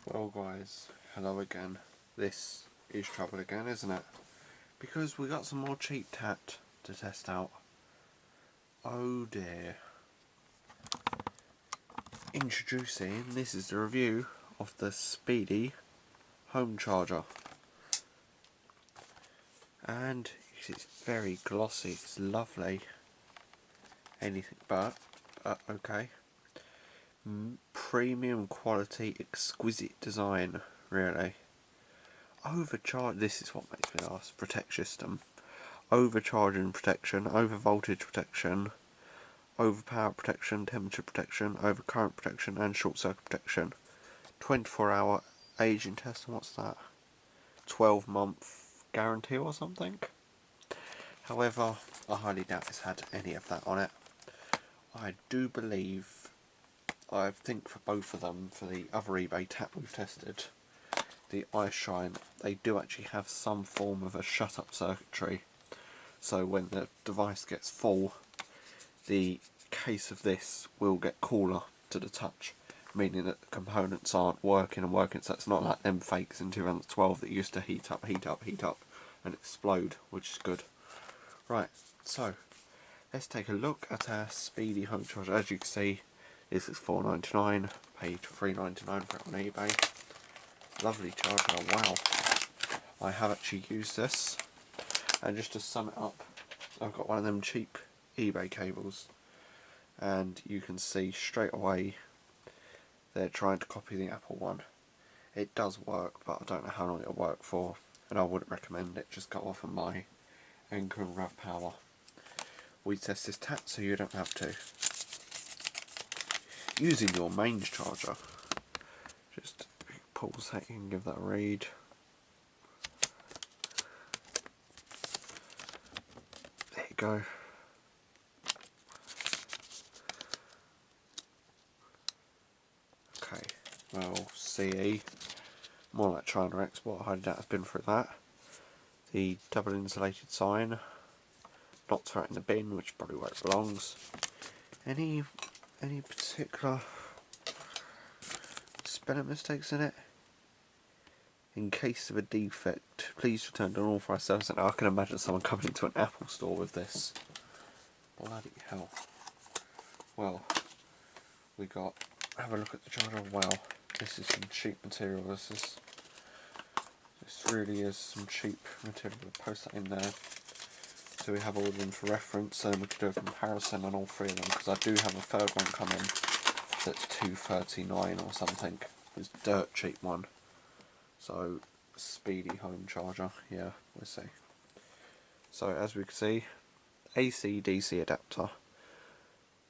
Well guys, hello again. This is trouble again, isn't it? Because we got some more cheap tat to test out. Oh dear. Introducing, this is the review of the Speedy home charger. And it's very glossy, it's lovely. Anything but okay. Premium quality, exquisite design, really. Overcharge, this is what makes me ask. Protect system. Overcharging protection, over voltage protection, overpower protection, temperature protection, overcurrent protection and short circuit protection. 24-hour aging test, and what's that? 12-month guarantee or something? However, I highly doubt it's had any of that on it. I do believe, I think for both of them, for the other eBay tap we've tested, the iShine, they do actually have some form of a shut-up circuitry. So when the device gets full, the case of this will get cooler to the touch, meaning that the components aren't working, so it's not like them fakes in 2012 that used to heat up and explode, which is good. Right, so let's take a look at our Speedy home charger. As you can see, this is $4.99, paid $3.99 for it on eBay. Lovely charger, wow. I have actually used this, and just to sum it up, I've got one of them cheap eBay cables, and you can see straight away they're trying to copy the Apple one. It does work, but I don't know how long it'll work for, and I wouldn't recommend it. Just go off on my Anchor and Rev Power. We test this tat so you don't have to. Using your mains charger, just pause that and give that a read. There you go. Okay, well, CE, more like China export, I highly doubt has been through that. The double insulated sign, not throw it in the bin, which is probably where it belongs. Any particular spelling mistakes in it? In case of a defect, please return to an authorised service centre. I can imagine someone coming into an Apple store with this. Bloody hell. Well, we got, have a look at the charger. Wow, this is some cheap material. This really is some cheap material. We'll post that in there so we have all of them for reference, and we can do a comparison on all three of them, because I do have a third one coming that's $2.39 or something. It's a dirt cheap one. So, Speedy home charger, yeah, we'll see. So as we can see, AC DC adapter,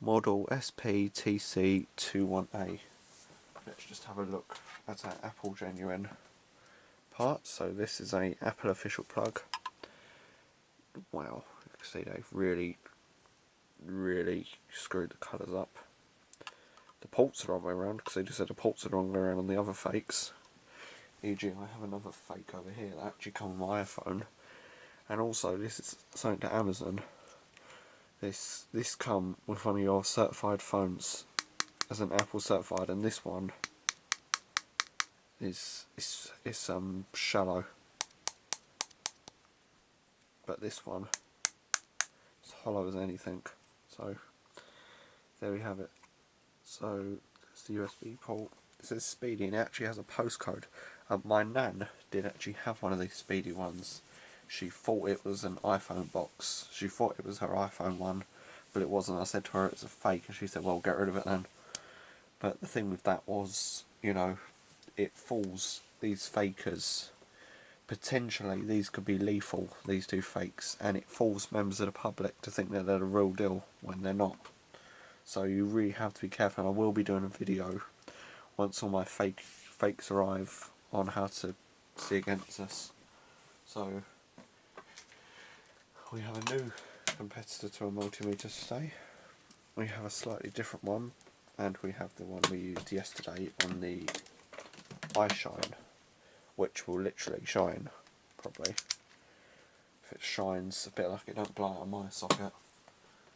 model SPTC21A. Let's just have a look at our Apple genuine part. So this is a Apple official plug. Wow, you can see they've really screwed the colours up. The ports are the wrong way around, because they just said the ports are the wrong way around on the other fakes. E.g. I have another fake over here that actually comes on my iPhone, and also this is something to Amazon. This come with one of your certified phones as an Apple certified, and this one is shallow, but this one is hollow as anything. So there we have it. So it's the USB port. It says Speedy, and it actually has a postcode. My nan did actually have one of these Speedy ones. She thought it was an iPhone box. She thought it was her iPhone one, but it wasn't. I said to her it's a fake, and she said, well, get rid of it then. But the thing with that was, you know, it fools these fakers. Potentially these could be lethal, these two fakes, and it fools members of the public to think that they're the real deal when they're not. So you really have to be careful, and I will be doing a video once all my fakes arrive on how to see against this. So we have a new competitor to a multimeter today. We have a slightly different one, and we have the one we used yesterday on the iShine, which will literally shine properly. If it shines a bit like it don't blow out of my socket,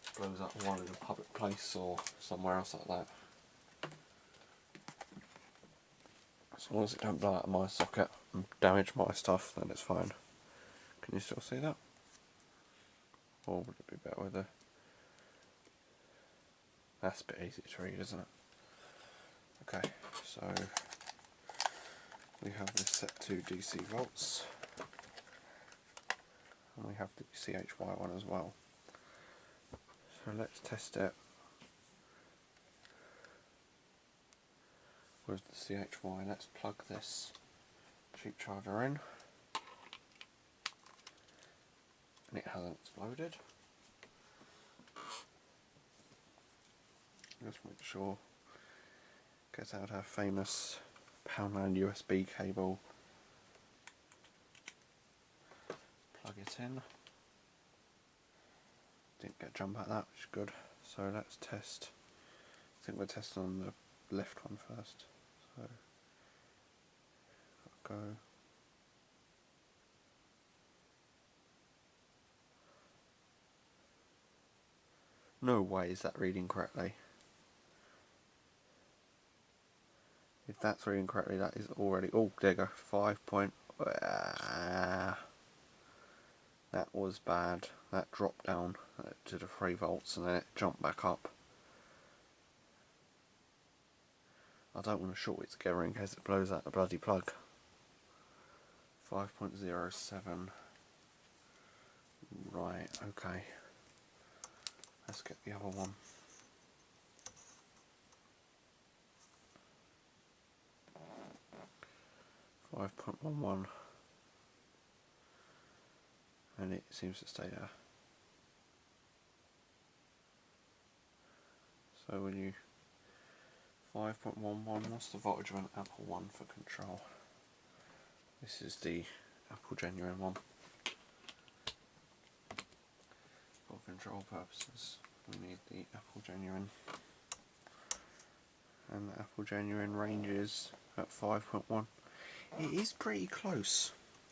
it blows out one in a public place or somewhere else like that. As long as it don't blow out of my socket and damage my stuff, then it's fine. Can you still see that? Or would it be better with a... That's a bit easy to read, isn't it? Okay, so we have this set to DC volts, and we have the CHY one as well. So let's test it with the CHY. Let's plug this cheap charger in, and it hasn't exploded. Just make sure, gets out our famous Poundland USB cable, plug it in. Didn't get jump at that, which is good. So let's test, I think we're testing on the left one first. So, go. No way is that reading correctly. If that's reading correctly, that is already... Oh, there you go. 5 point... that was bad. That dropped down to the 3 volts and then it jumped back up. I don't want to short it together in case it blows out the bloody plug. 5.07. Right, okay. Let's get the other one. .11, and it seems to stay there. So when you 5.11, what's the voltage of an Apple one for control? This is the Apple Genuine one. For control purposes, we need the Apple Genuine, and the Apple Genuine ranges at 5.1. It is pretty close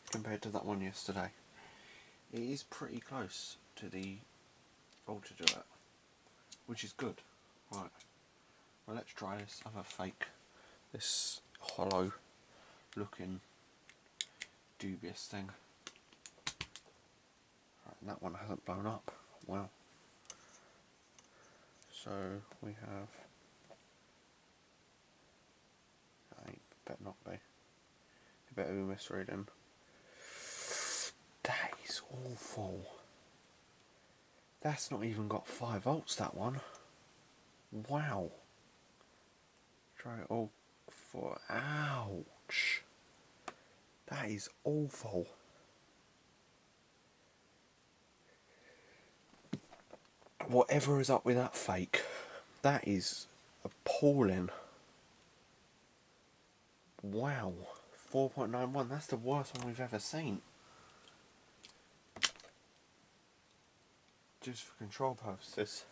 compared to that one yesterday. It is pretty close to the voltage of it, which is good. Right, well, let's try this other fake, this hollow looking dubious thing. Right, and that one hasn't blown up. Wow. So we have, better not be. Better be misreading. That is awful. That's not even got 5 volts, that one. Wow. Try it all for... Ouch. That is awful. Whatever is up with that fake, that is appalling. Wow. 4.91, that's the worst one we've ever seen. Just for control purposes.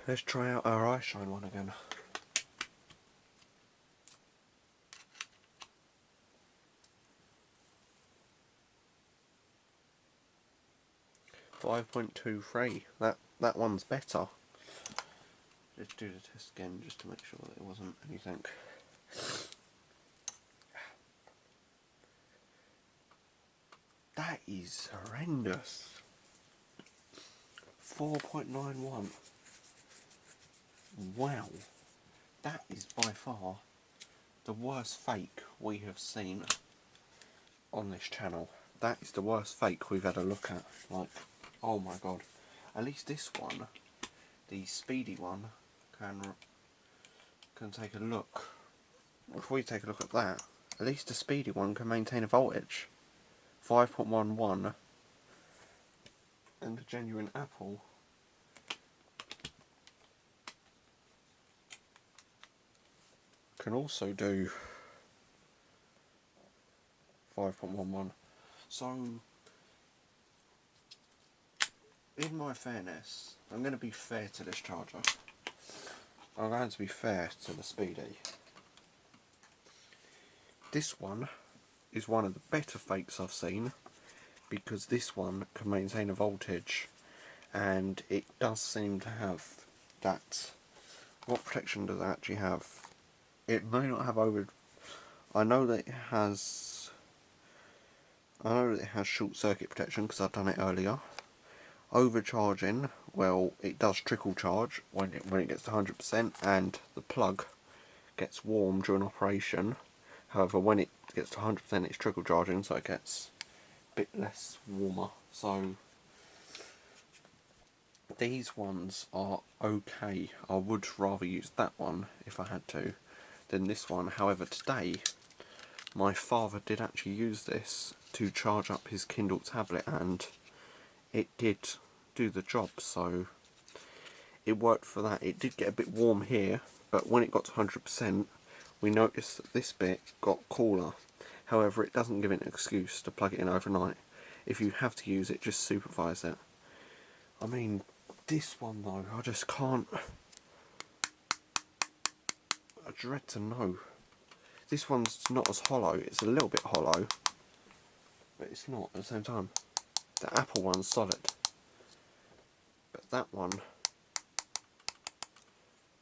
Let's try out our iShine one again. .23. That one's better. Let's do the test again just to make sure that it wasn't anything. That is horrendous. 4.91. Wow. That is by far the worst fake we have seen on this channel. That is the worst fake we've had a look at. Like, oh my god. At least this one, the Speedy one, can take a look. Before we take a look at that, at least the Speedy one can maintain a voltage. 5.11, and the Genuine Apple can also do 5.11. So, in my fairness, I'm going to be fair to this charger. I'm going to be fair to the Speedy. This one is one of the better fakes I've seen, because this one can maintain a voltage, and it does seem to have that what protection does it actually have? It may not have over... I know that it has short circuit protection because I've done it earlier. Overcharging, well, it does trickle charge when it gets to 100%, and the plug gets warm during operation. However, when it gets to 100%, it's trickle charging, so it gets a bit less warmer. So these ones are okay. I would rather use that one if I had to than this one. However, today my father did actually use this to charge up his Kindle tablet, and it did do the job, so it worked for that. It did get a bit warm here, but when it got to 100%, we noticed that this bit got cooler. However, it doesn't give it an excuse to plug it in overnight. If you have to use it, just supervise it. I mean, this one though, I just can't... I dread to know. This one's not as hollow. It's a little bit hollow, but it's not at the same time. The Apple one's solid, but that one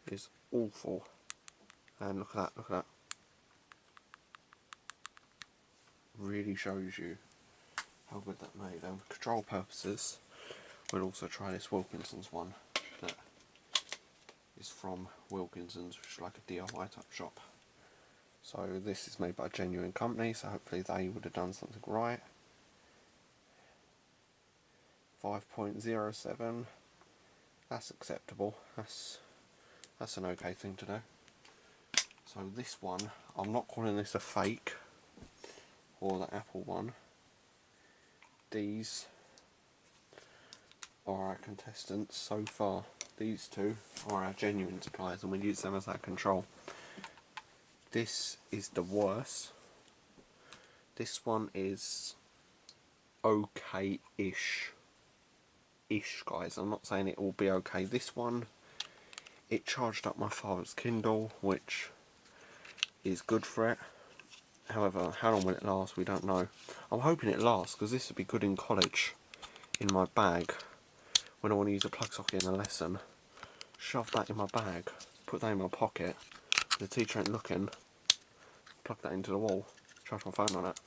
is awful. And look at that, look at that. Really shows you how good that made. For control purposes, we'll also try this Wilkinson's one that is from Wilkinson's, which is like a DIY type shop. So this is made by a genuine company, so hopefully they would have done something right. 5.07, that's acceptable. That's an okay thing to do. So this one, I'm not calling this a fake, or the Apple one. These are our contestants so far. These two are our genuine suppliers, and we use them as our control. This is the worst. This one is okay-ish. Guys, I'm not saying it will be okay. This one, it charged up my father's Kindle, which is good for it. However, how long will it last, we don't know. I'm hoping it lasts, because this would be good in college, in my bag, when I want to use a plug socket in a lesson. Shove that in my bag, put that in my pocket, the teacher ain't looking, plug that into the wall, charge my phone on it.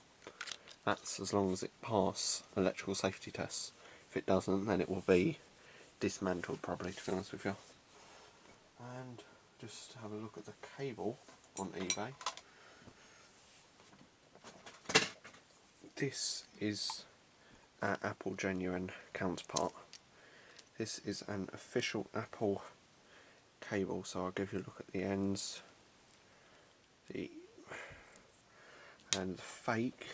That's as long as it passes electrical safety tests. If it doesn't, then it will be dismantled probably, to be honest with you. And just have a look at the cable on eBay. This is our Apple genuine counterpart. This is an official Apple cable, so I'll give you a look at the ends. And the fake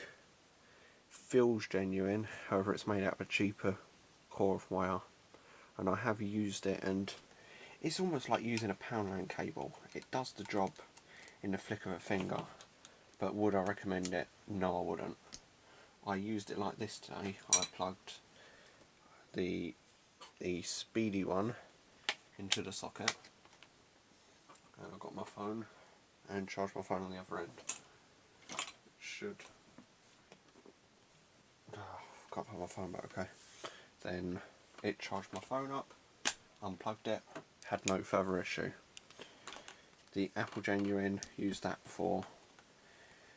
feels genuine, however it's made out of a cheaper core of wire, and I have used it, and it's almost like using a Poundland cable. It does the job in the flick of a finger, but would I recommend it? No, I wouldn't. I used it like this today. I plugged the Speedy one into the socket, and I've got my phone and charged my phone on the other end. It should... can't put my phone back, okay. Then it charged my phone up, unplugged it, had no further issue. The Apple Genuine, used that before.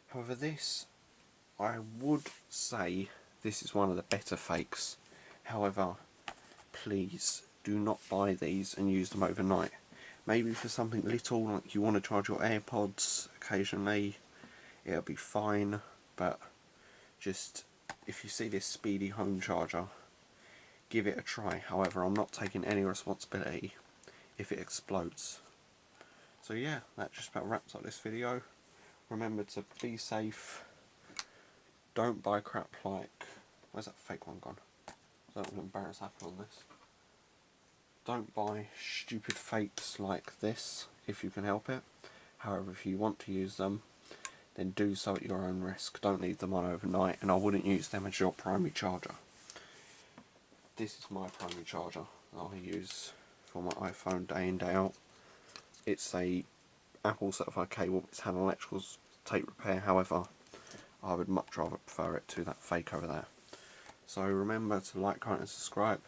However, this, I would say this is one of the better fakes. However, please do not buy these and use them overnight. Maybe for something little, like you want to charge your AirPods occasionally, it'll be fine, but just, if you see this Speedy home charger, give it a try. However, I'm not taking any responsibility if it explodes. So yeah, that just about wraps up this video. Remember to be safe. Don't buy crap like... where's that fake one gone? I don't want to embarrass Apple on this. Don't buy stupid fakes like this if you can help it. However, if you want to use them, then do so at your own risk. Don't leave them on overnight, and I wouldn't use them as your primary charger. This is my primary charger that I use for my iPhone day in, day out. It's a Apple certified cable. It's had an electrical tape repair. However, I would much rather prefer it to that fake over there. So remember to like, comment and subscribe.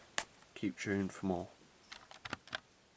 Keep tuned for more.